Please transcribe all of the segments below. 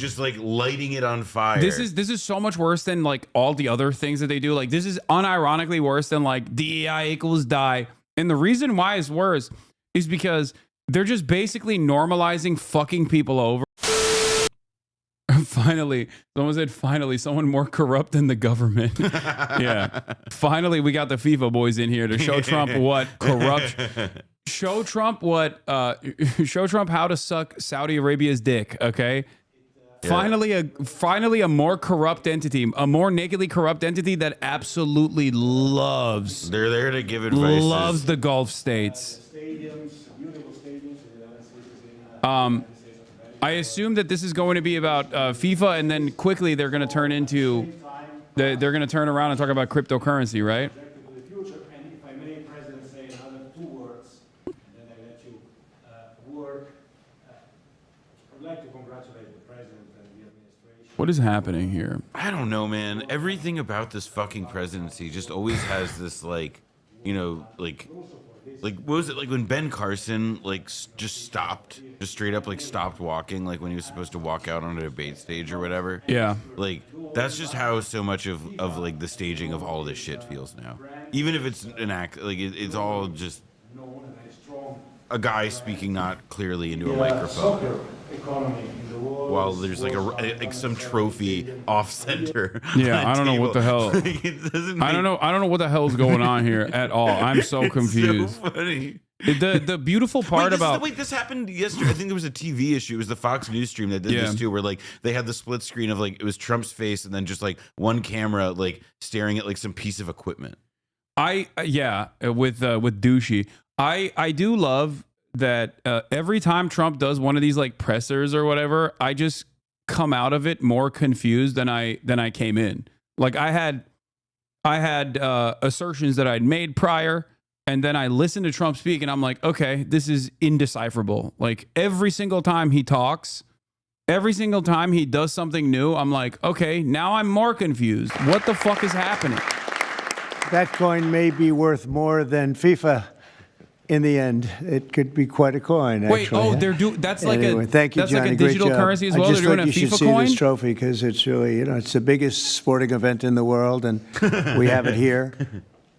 just like lighting it on fire. This is so much worse than like all the other things that they do. Like this is unironically worse than like DEI equals die. And the reason why it's worse is because they're just basically normalizing fucking people over. Finally, someone said, finally, someone more corrupt than the government. Yeah. Finally, we got the FIFA boys in here to show Trump what corruption. Show Trump what, show Trump how to suck Saudi Arabia's dick, okay? Yeah. Finally a more corrupt entity, a more nakedly corrupt entity that absolutely loves. They're there to give advice. Loves the Gulf states. I assume that this is going to be about FIFA, and then quickly they're going to turn into, they're going to turn around and talk about cryptocurrency, right? What is happening here? I don't know, man. Everything about this fucking presidency just always has this, like, you know, like what was it, like when Ben Carson like just straight up like stopped walking, like when he was supposed to walk out on a debate stage or whatever. Yeah, like that's just how so much of like the staging of all this shit feels now. Even if it's an act, like it's all just a guy speaking not clearly into a microphone while there's like some trophy off center. Yeah, I don't know what the hell. I don't know what the hell's going on here at all. I'm so confused. So funny. The beautiful part about this happened yesterday. I think there was a TV issue. It was the Fox News stream that did this too, where like they had the split screen of like it was Trump's face and then just like one camera like staring at like some piece of equipment. With douchey. I do love that every time Trump does one of these like pressers or whatever, I just come out of it more confused than I came in. Like I had assertions that I'd made prior, and then I listened to Trump speak, and I'm like, okay, this is indecipherable. Like every single time he talks, every single time he does something new, I'm like, okay, now I'm more confused. What the fuck is happening? That coin may be worth more than FIFA. In the end, it could be quite a coin. Wait, actually, that's like anyway, thank you, that's Johnny. like a digital currency as well. I just They're doing think a you FIFA should see coin. this trophy because it's really, it's the biggest sporting event in the world, and we have it here,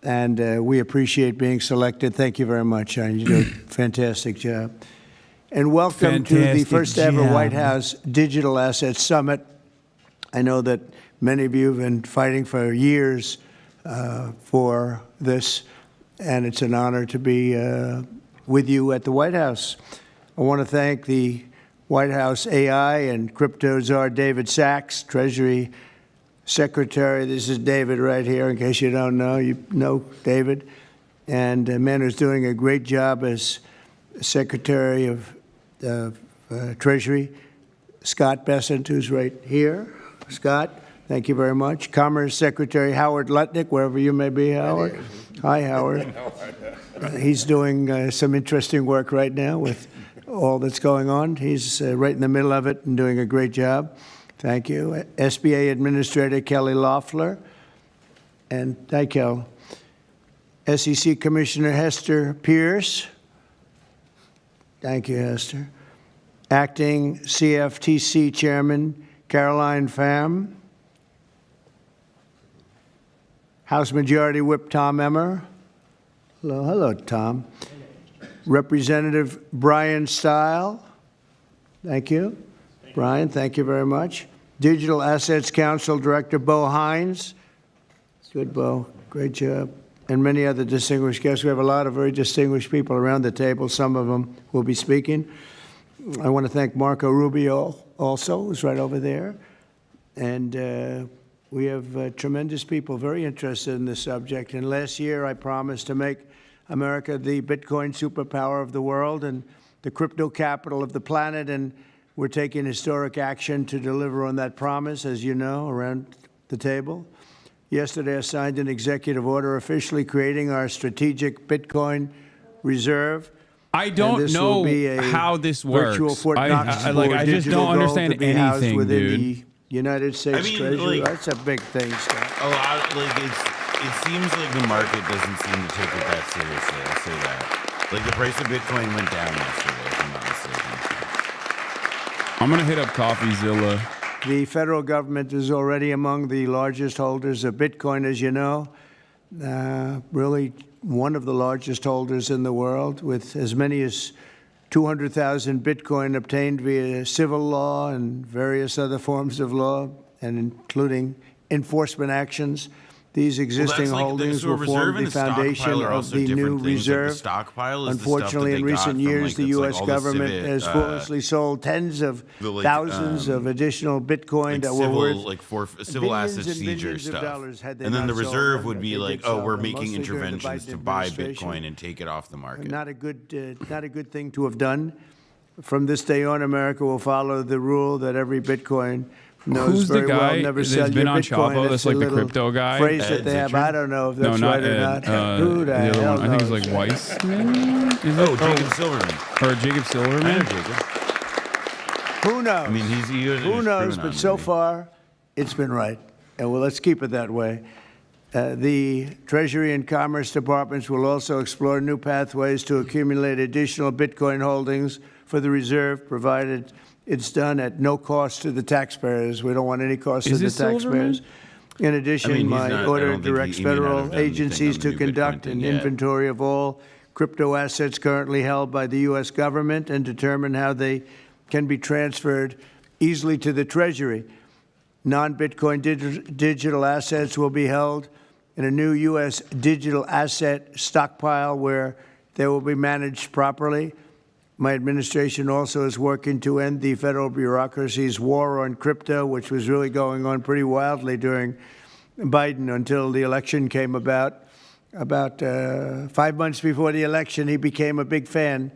and we appreciate being selected. Thank you very much, Johnny. You did a fantastic job. And welcome to the first ever White House Digital Assets Summit. I know that many of you have been fighting for years for this, and it's an honor to be with you at the White House. I want to thank the White House AI and crypto czar David Sachs, Treasury Secretary. This is David right here, in case you don't know. You know David. And a man who's doing a great job as Secretary of Treasury, Scott Bessent, who's right here. Scott, thank you very much. Commerce Secretary Howard Lutnick, wherever you may be, Howard. Hi, Howard. He's doing some interesting work right now with all that's going on. He's right in the middle of it and doing a great job. Thank you. SBA Administrator Kelly Loeffler. And thank you. SEC Commissioner Hester Pierce. Thank you, Hester. Acting CFTC Chairman Caroline Pham. House Majority Whip Tom Emmer. Hello, Tom. Representative Brian Stile. Thank you. Brian, thank you very much. Digital Assets Council Director Bo Hines. Good, Bo. Great job. And many other distinguished guests. We have a lot of very distinguished people around the table. Some of them will be speaking. I want to thank Marco Rubio also, who's right over there. And we have tremendous people very interested in this subject. And last year, I promised to make America the Bitcoin superpower of the world and the crypto capital of the planet. And we're taking historic action to deliver on that promise, as you know, around the table. Yesterday, I signed an executive order officially creating our strategic Bitcoin reserve. I don't know how this works. I just don't understand anything, dude. The United States Treasury. Like, that's a big thing, Scott. A lot, like it seems like the market doesn't seem to take it that seriously. I'll say that. Like the price of Bitcoin went down yesterday, if I'm not mistaken. I'm going to hit up CoffeeZilla. The federal government is already among the largest holders of Bitcoin, as you know. Really one of the largest holders in the world, with as many as 200,000 Bitcoin obtained via civil law and various other forms of law, and including enforcement actions. These existing holdings will form the foundation of the new reserve. Stockpile is Unfortunately, in recent years, the U.S. government has foolishly sold tens of thousands of additional Bitcoin that were worth civil asset billions and seizure billions of stuff. dollars had they And then not the sold reserve them, would but be they like, did oh, sell we're them, making mostly during the interventions Biden to buy administration. Bitcoin and take it off the market. Not a good thing to have done. From this day on, America will follow the rule that every Bitcoin knows Who's the very well. guy Never that's sell been your on Bitcoin. Chapo? That's a like the little crypto guy? phrase Ed that they have. Zitron? I don't know if No, that's not right or Ed. not. Who the other hell one. I think it's knows? like Weissman. Is it? Jacob Silverman. Or Jacob I know Silverman. Jacob. Who knows? I mean, he goes Who knows? But so far, it's been right. And well, let's keep it that way. The Treasury and Commerce Departments will also explore new pathways to accumulate additional Bitcoin holdings for the reserve, provided it's done at no cost to the taxpayers. We don't want any cost to the taxpayers. In addition, my order directs federal agencies to conduct an inventory of all crypto assets currently held by the U.S. government and determine how they can be transferred easily to the Treasury. Non-Bitcoin digital assets will be held in a new U.S. digital asset stockpile where they will be managed properly. My administration also is working to end the federal bureaucracy's war on crypto, which was really going on pretty wildly during Biden until the election came about. About 5 months before the election, he became a big fan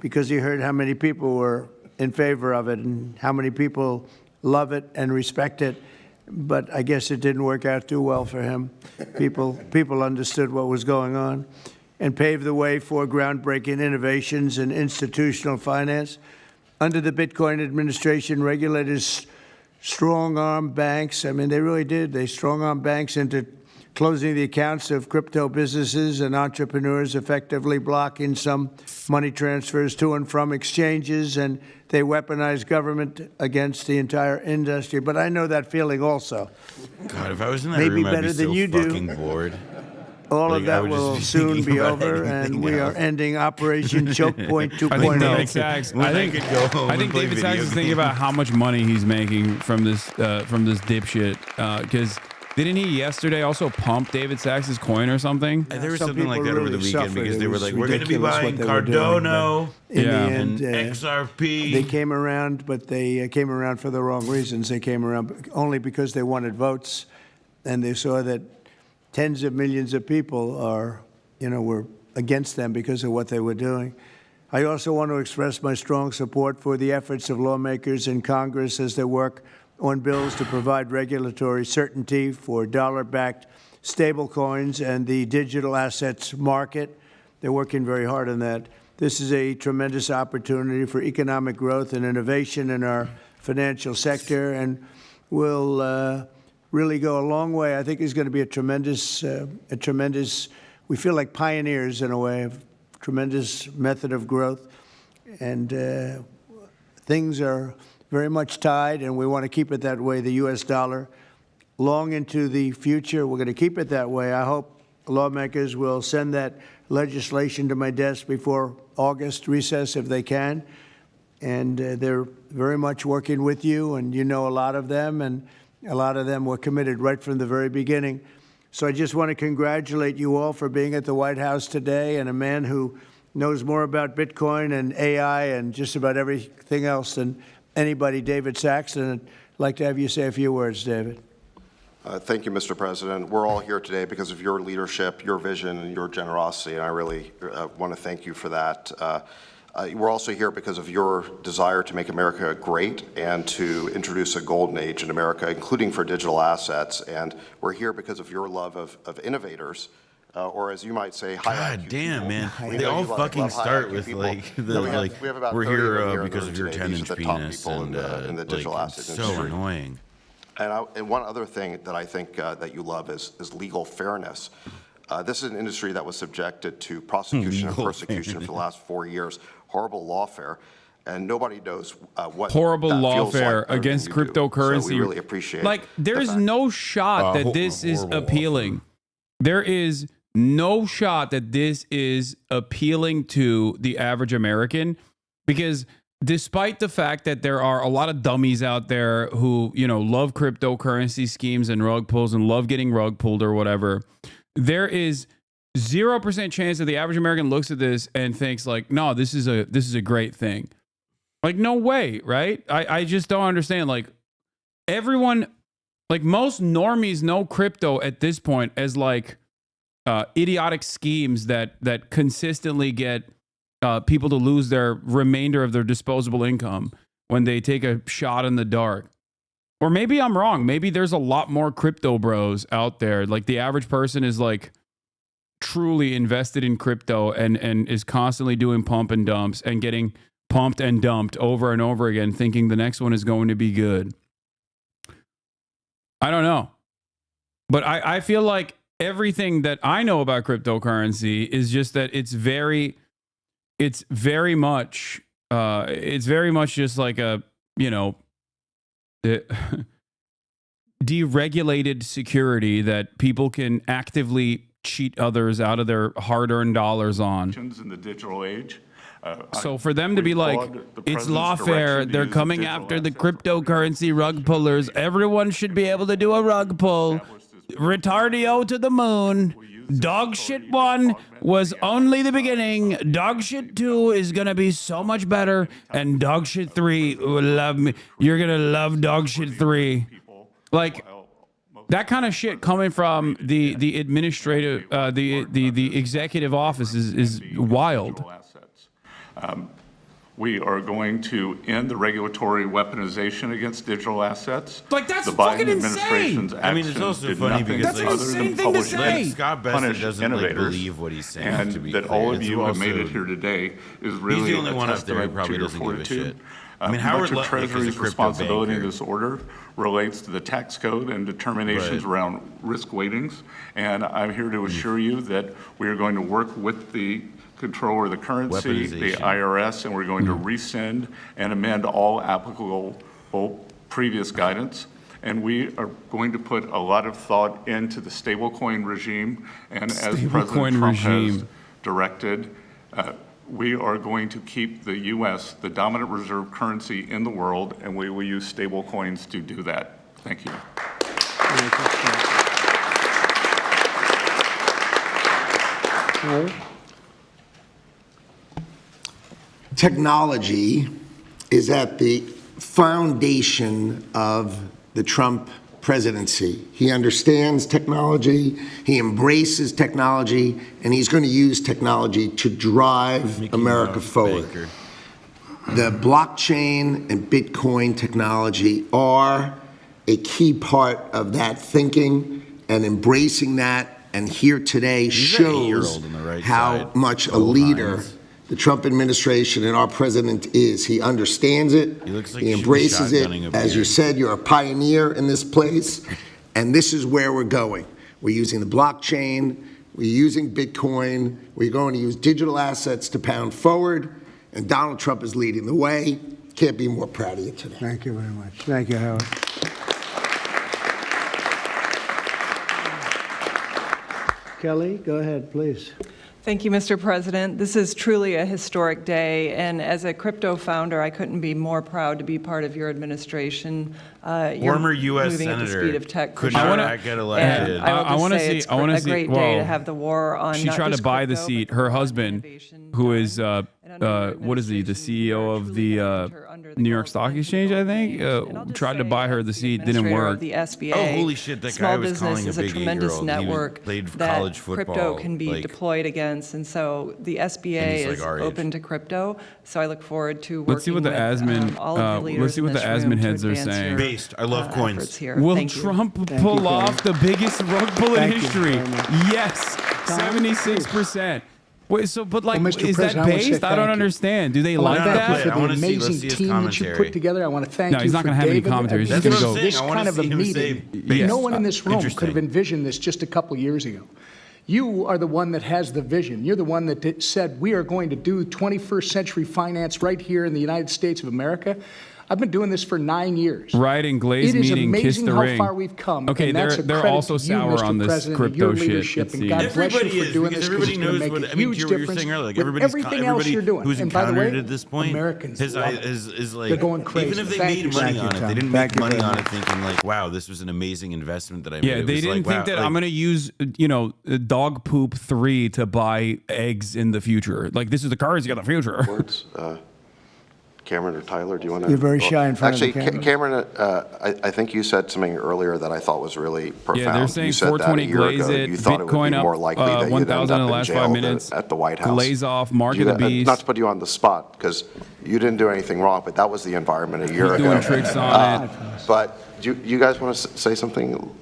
because he heard how many people were in favor of it and how many people love it and respect it. But I guess it didn't work out too well for him. People understood what was going on and paved the way for groundbreaking innovations in institutional finance. Under the Bitcoin administration, regulators strong-armed banks. I mean, they really did. They strong-armed banks into closing the accounts of crypto businesses and entrepreneurs, effectively blocking some money transfers to and from exchanges, and they weaponized government against the entire industry. But I know that feeling also. God, if I was in that Maybe room, I'd better be than so you do. fucking bored. All Like, of that will soon be over, and we are ending Operation Choke Point I think 2.0. David Sachs. I think David Sachs is thinking about how much money he's making from this dipshit. Because didn't he yesterday also pump David Sachs's coin or something? There was Some something like people that over the really weekend suffered. because It they were was like, we're going to be ridiculous what buying they were doing, Cardano In the and end, XRP. they came around, but they came around for the wrong reasons. They came around only because they wanted votes, and they saw that tens of millions of people were against them because of what they were doing. I also want to express my strong support for the efforts of lawmakers in Congress as they work on bills to provide regulatory certainty for dollar-backed stablecoins and the digital assets market. They're working very hard on that. This is a tremendous opportunity for economic growth and innovation in our financial sector, and will really go a long way. I think it's going to be a tremendous, we feel like pioneers in a way, of tremendous method of growth. And things are very much tied, and we want to keep it that way, the U.S. dollar, long into the future. We're going to keep it that way. I hope lawmakers will send that legislation to my desk before August recess if they can. And they're very much working with you, and you know a lot of them, and a lot of them were committed right from the very beginning. So I just want to congratulate you all for being at the White House today, and a man who knows more about Bitcoin and AI and just about everything else than anybody, David Sachs. And I'd like to have you say a few words, David. Thank you, Mr. President. We're all here today because of your leadership, your vision, and your generosity, and I really want to thank you for that. We're also here because of your desire to make America great and to introduce a golden age in America, including for digital assets. And we're here because of your love of innovators, or as you might say, high God damn, man. We They know all you love fucking start high-IQ with people. like, No, we have about we're 30 of them here in the because room of your today. These 10-inch are the top penis. people And in the digital like, asset so industry. annoying. And one other thing that I think that you love is legal fairness. This is an industry that was subjected to prosecution and persecution for the last 4 years, horrible lawfare. and nobody knows what horrible that feels lawfare like better than against you do. cryptocurrency. So we really appreciate like, there the is fact. no shot that this is horrible appealing. There is no shot that this is appealing to the average American, because despite the fact that there are a lot of dummies out there who, you know, love cryptocurrency schemes and rug pulls and love getting rug pulled or whatever, there is 0% chance that the average American looks at this and thinks like, no, this is a great thing. Like, no way, right? I just don't understand. Like, everyone, like, most normies know crypto at this point as like idiotic schemes that consistently get people to lose their remainder of their disposable income when they take a shot in the dark. Or maybe I'm wrong. Maybe there's a lot more crypto bros out there. Like, the average person is like truly invested in crypto and is constantly doing pump and dumps and getting pumped and dumped over and over again, thinking the next one is going to be good. I don't know. But I feel like everything that I know about cryptocurrency is just that it's very much just like a, you know, deregulated security that people can actively cheat others out of their hard-earned dollars on. In the digital age. So for them to be like, it's lawfare, they're coming after the cryptocurrency rug pullers, everyone should be able to do a rug pull. Retardio to the moon. Dog shit 1 was only the beginning. Dog shit 2 is going to be so much better. And dog shit 3 will love me. You're going to love dog shit 3. Like, that kind of shit coming from the administrative, the executive office is wild. We are going to end the regulatory weaponization against digital assets. Like, that's the fucking Biden insane. administration's I mean, it's actions also did funny nothing because, That's an other insane than thing to publish say. and Scott punish Besson doesn't like, innovators. believe what he's saying. And to be that clear. all of It's you have made also- it here today is He's really the only one a up there who testament probably to your doesn't give a fortitude. shit. I mean, Howard much of Lutnick is a Treasury's crypto responsibility in banker. this order relates to the tax code and determinations Right. around risk weightings. And I'm here to assure you that we are going to work with the controller of the currency, the Weaponization. IRS, and we're going to rescind and amend all applicable previous guidance. And we are going to put a lot of thought into the stablecoin regime. And as President Stablecoin Trump has regime. directed, we are going to keep the U.S. the dominant reserve currency in the world, and we will use stablecoins to do that. Thank you. Technology is at the foundation of the Trump presidency. He understands technology, he embraces technology, and he's going to use technology to drive Mickey America Mouse forward. banker. The blockchain and Bitcoin technology are a key part of that thinking, and embracing that, and here today He's that shows 8-year-old on the right how side. much a Bo leader Hines. the Trump administration and our president is. He understands it. He looks like He she was embraces it. shotgunning a As you beer. said, you're a pioneer in this place, and this is where we're going. We're using the blockchain. We're using Bitcoin. We're going to use digital assets to pound forward, and Donald Trump is leading the way. Can't be more proud of you today. Thank you very much. Thank you, Howard. Kelly, go ahead, please. Thank you, Mr. President. This is truly a historic day, and as a crypto founder, I couldn't be more proud to be part of your administration. Former U.S. moving at the Senator speed of tech. could for not sure. get elected. And I will I just wanna say see- it's I wanna a see- great day well, to have the war on She not tried to just buy the crypto, seat. but Her the war on husband, innovation who done. is And under your what is he, the administration, we CEO are of truly the going to enter under the New York government Stock and Exchange, I think, control And I'll just tried to say, buy her as the seat, didn't administrator work. of the SBA, Oh, holy shit, that guy small was business calling a is a big tremendous 8-year-old. He network played that college football, crypto can be like- deployed against, and so the And SBA he's, like, is our age. open to crypto. So I look forward to working Let's see what the with Asman, all of your leaders let's see what in the this Asman room to heads are advance saying. your, Based. I love coins. efforts here. Will Thank you. Trump Thank pull you, off the biggest rug pull in Thank you history? very much. Yes, 76%. Wait, so but like, Well, Mr. is that President, I wanna say based? I don't thank you. understand. Do they I want like to thank that? you for I the wanna see- let's amazing see his team that you commentary. put together. I want to thank No, you he's not for gonna have any David. commentary. He's just This- gonna go- This I wanna kind of a see him say meeting, based. no one in this room Interesting. could have envisioned this just a couple years ago. You are the one that has the vision. You're the one that said we are going to do 21st century finance right here in the United States of America. I've been doing this for 9 years. Right, and Glaze meeting, kiss the ring. It is amazing how far we've come. Okay, and that's they're also sour on this crypto shit. And God bless you for doing this. Everybody knows what I mean. You were saying earlier, like everybody who's encountered it at this point, Americans is like, they're going crazy. even if they made money on it, they didn't make money on it thinking like, wow, this was an amazing investment that I made. Yeah, they didn't think that I'm going to use, dog poop 3 to buy eggs in the future. Like, this is the currency of the future. Words, Cameron or Tyler, do you want to? You're very shy in front of the camera. Actually, Cameron, I think you said something earlier that I thought was really profound. Yeah, they're saying you said 420 glaze it, you thought Bitcoin it would be more likely that up you'd end 1,000 in up the last 5 jail minutes. at the White House. Glaze off, mark of the beast. Not to put you on the spot, because you didn't do anything wrong, but that was the environment a year ago. Doing tricks on it. But do you guys want to say something,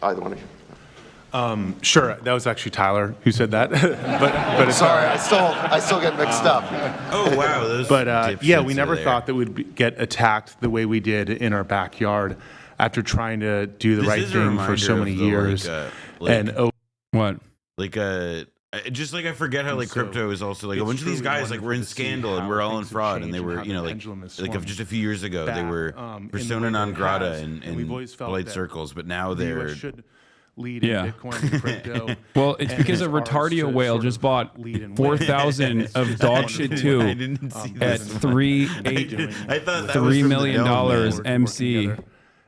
either one of you? Sure, that was actually Tyler who said that. but it's sorry, I still get mixed up. Oh wow, but yeah, we never thought that we'd get attacked the way we did in our backyard after trying to do the right thing for so many years. What? Just like I forget how like crypto is also like a bunch of these guys like were in scandal and we're all in fraud and they were like just a few years ago they were persona non grata in polite circles, but now they're lead in Bitcoin and crypto. Well, it's because a Retardio whale just bought 4,000 of dog shit too at $3 million MC.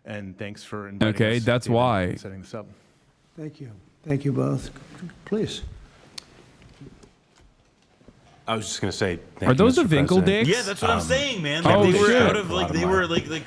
And thanks for inviting okay, us that's why. Setting this up. Thank you. Thank you both. Please. I was just going to say, are those the Winkle dicks? Yeah, that's what I'm saying, man. Like, they were shit. out of like they were like whatever the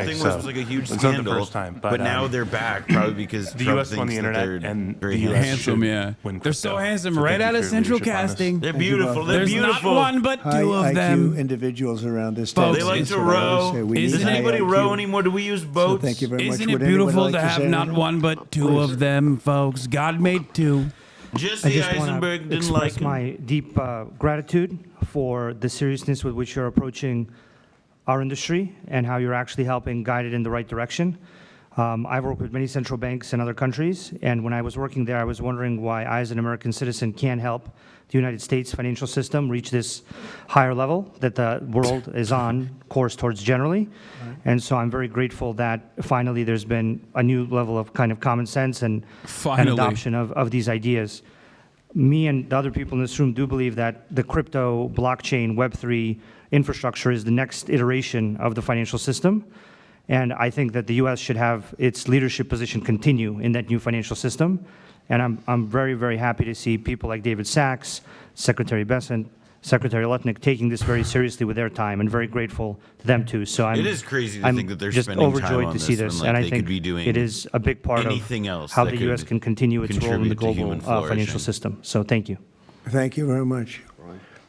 thing was like a huge scandal. It's not the first time, but now they're back probably because the Trump U.S. won the internet and very the US handsome. Yeah, they're so handsome. So right out of Central Casting. They're beautiful. They're There's beautiful. not one but two of IQ them. individuals around this Folks, table. They like That's to what I always row. say. We need Does high anybody IQ. row anymore? Do we use boats? So thank you very much. Isn't Would it anyone beautiful like to have say not anything? one but two of them, folks? God made two. Jesse Eisenberg didn't like him. my deep gratitude for the seriousness with which you're approaching our industry and how you're actually helping guide it in the right direction. I've worked with many central banks in other countries, and when I was working there, I was wondering why I, as an American citizen, can't help the United States financial system reach this higher level that the world is on course towards generally. And so I'm very grateful that finally there's been a new level of kind of common sense and adoption of these ideas. Me and the other people in this room do believe that the crypto, blockchain, Web3 infrastructure is the next iteration of the financial system. And I think that the U.S. should have its leadership position continue in that new financial system. And I'm very, very happy to see people like David Sachs, Secretary Bessent, Secretary Lutnick taking this very seriously with their time, and very grateful to them too. So it is crazy to I'm think that they're just spending time overjoyed on to see this, when, like, and I they think could be doing it is a big part anything of else how that the U.S. could can continue its role in the contribute to global human flourishing. financial system. So thank you. Thank you very much.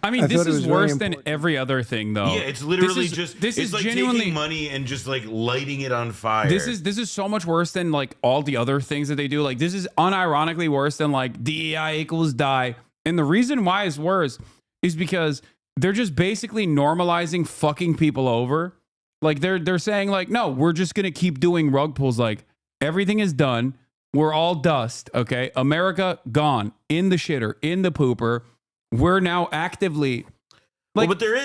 I mean, I this thought it is was very worse than important. every other thing, though. Yeah, it's literally this is like genuinely taking money and just like lighting it on fire. This is so much worse than like all the other things that they do. Like, this is unironically worse than like DEI equals die. And the reason why it's worse is because they're just basically normalizing fucking people over. Like, they're saying like, no, we're just gonna keep doing rug pulls. Like, everything is done. We're all dust. Okay, America gone in the shitter, in the pooper. We're now actively. Like, well, but there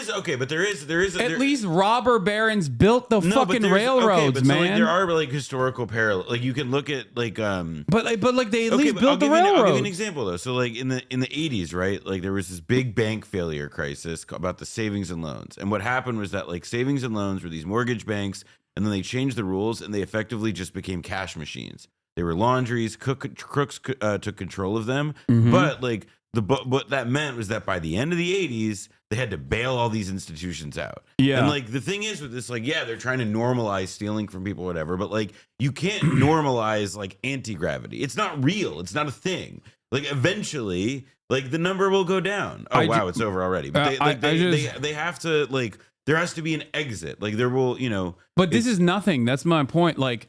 is at least robber barons built the fucking railroads, man. So, like, there are like historical parallels. Like, you can look at like but like they at least built the railroads. I'll give you an railroads. example though. So like in the 80s, right? Like there was this big bank failure crisis about the savings and loans. And what happened was that like savings and loans were these mortgage banks, and then they changed the rules and they effectively just became cash machines. They were laundries, crooks took control of them. But like what that meant was that by the end of the 80s, they had to bail all these institutions out. Yeah. And like the thing is with this, like, yeah, they're trying to normalize stealing from people, whatever, but like you can't normalize like anti-gravity. It's not real. It's not a thing. Like eventually, like the number will go down. Oh wow, it's over already. But they have to, like, there has to be an exit. Like there will, you know. But this is nothing. That's my point. Like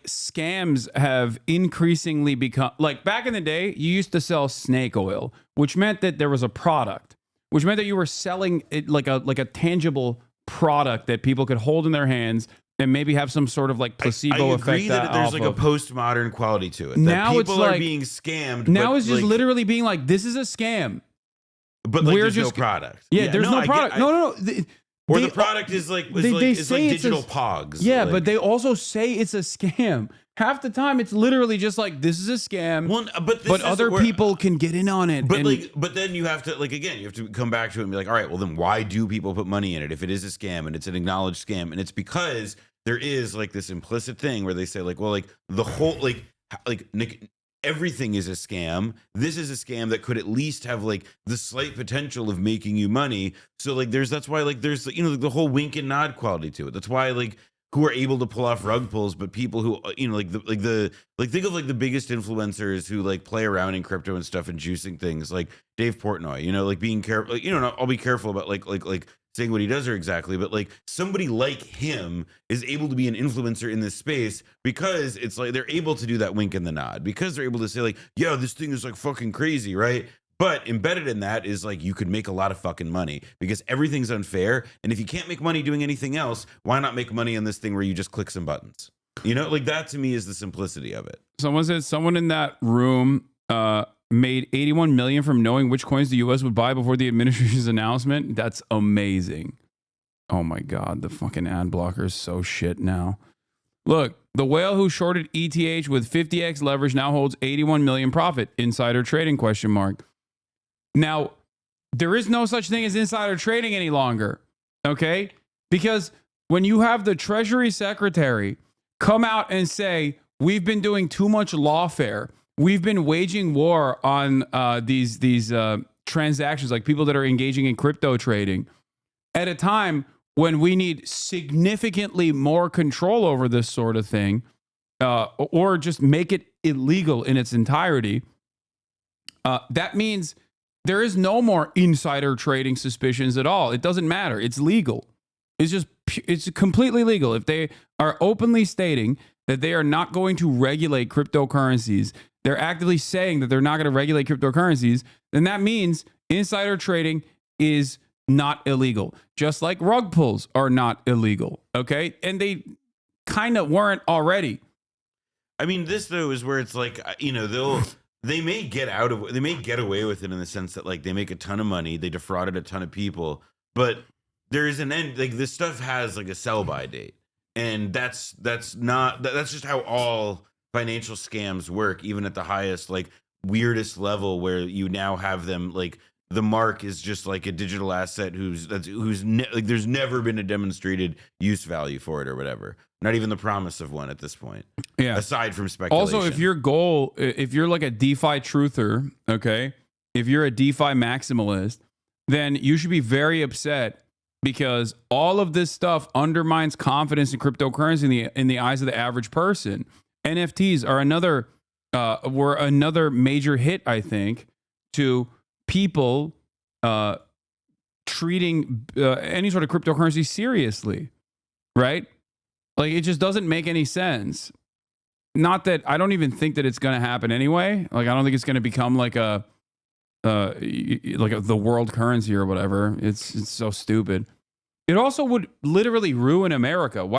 scams have increasingly become, like, back in the day, you used to sell snake oil, which meant that there was a product, which meant that you were selling it like a tangible product that people could hold in their hands and maybe have some sort of like placebo I effect. agree that there's like a postmodern quality to it. Now that it's people are like, being scammed. Now but it's just like, literally being like, this is a scam. But like, We're there's just no product. Yeah, there's no product. No. Or the product is like it's like digital pogs. Yeah, like, but they also say it's a scam. Half the time, it's literally just like, this is a scam. Well, but other people can get in on it. But then you have to you have to come back to it and be like, all right, well then why do people put money in it if it is a scam and it's an acknowledged scam? And it's because there is like this implicit thing where they say like, well, like the whole Nick, everything is a scam. This is a scam that could at least have like the slight potential of making you money. So like that's why like there's the whole wink and nod quality to it. That's why like who are able to pull off rug pulls, but people who think of like the biggest influencers who like play around in crypto and stuff and juicing things like Dave Portnoy, like being careful, I'll be careful about like saying what he does or exactly, but like somebody like him is able to be an influencer in this space because it's like they're able to do that wink and the nod because they're able to say like, yeah, this thing is like fucking crazy, right? But embedded in that is like you could make a lot of fucking money because everything's unfair. And if you can't make money doing anything else, why not make money on this thing where you just click some buttons? Like that to me is the simplicity of it. Someone said someone in that room made 81 million from knowing which coins the US would buy before the administration's announcement. That's amazing. Oh my God, the fucking ad blocker is so shit now. Look, the whale who shorted ETH with 50x leverage now holds 81 million profit. Insider trading ? Now, there is no such thing as insider trading any longer, okay? Because when you have the Treasury Secretary come out and say, we've been doing too much lawfare, we've been waging war on these transactions, like people that are engaging in crypto trading, at a time when we need significantly more control over this sort of thing, or just make it illegal in its entirety, that means there is no more insider trading suspicions at all. It doesn't matter. It's legal. It's completely legal. If they are openly stating that they are not going to regulate cryptocurrencies, they're actively saying that they're not going to regulate cryptocurrencies, then that means insider trading is not illegal. Just like rug pulls are not illegal. Okay. And they kind of weren't already. I mean, this though is where it's like, they may get away with it in the sense that like they make a ton of money, they defrauded a ton of people, but there is an end. Like this stuff has like a sell by date, and that's just how all financial scams work, even at the highest like weirdest level, where you now have them like the mark is just like a digital asset like there's never been a demonstrated use value for it or whatever. Not even the promise of one at this point. Yeah. Aside from speculation. Also, if you're like a DeFi truther, okay, if you're a DeFi maximalist, then you should be very upset because all of this stuff undermines confidence in cryptocurrency in the eyes of the average person. NFTs are were another major hit, I think, to people treating any sort of cryptocurrency seriously, right? Like, it just doesn't make any sense. Not that I don't even think that it's going to happen anyway. Like, I don't think it's going to become like the world currency or whatever. It's so stupid. It also would literally ruin America.